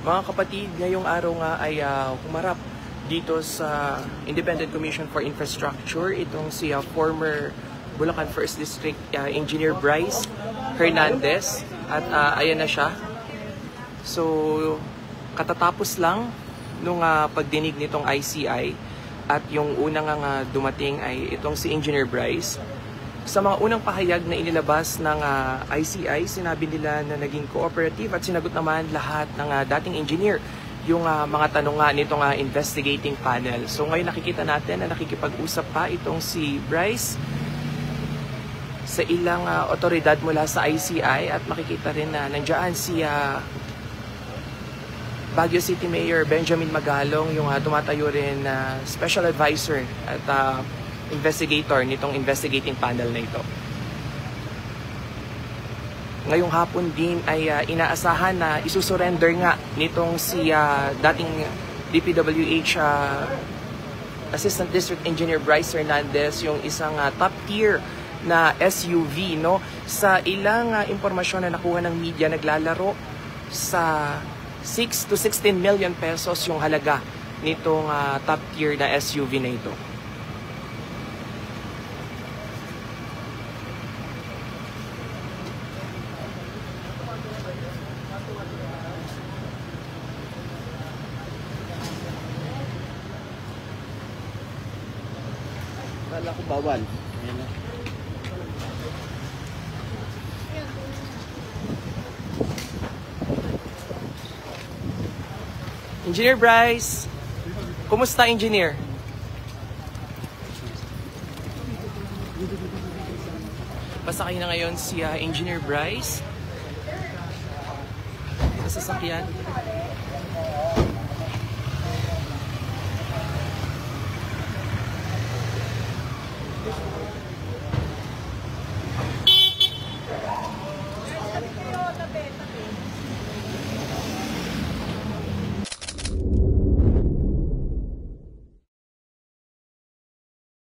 Mga kapatid, ngayong araw nga ay humarap dito sa Independent Commission for Infrastructure itong si former Bulacan 1st District Engineer Bryce Hernandez at ayan na siya. So katatapos lang nung pagdinig nitong ICI at yung unang dumating ay itong si Engineer Bryce. Sa mga unang pahayag na inilabas ng ICI, sinabi nila na naging cooperative at sinagot naman lahat ng dating engineer yung mga tanong nga nitong investigating panel. So ngayon nakikita natin na nakikipag-usap pa itong si Bryce sa ilang otoridad mula sa ICI at makikita rin na nandiyan si Baguio City Mayor Benjamin Magalong, yung tumatayo rin na special advisor at investigator nitong investigating panel na ito. Ngayong hapon din ay inaasahan na isusurrender nga nitong si dating DPWH Assistant District Engineer Bryce Hernandez yung isang top tier na SUV, no? Sa ilang impormasyon na nakuha ng media, naglalaro sa 6 to 16 million pesos yung halaga nitong top tier na SUV na ito. Kala ko bawal. Ayan na. Engineer Bryce, kumusta engineer? Pasakay na ngayon si Engineer Bryce sa sasakyan.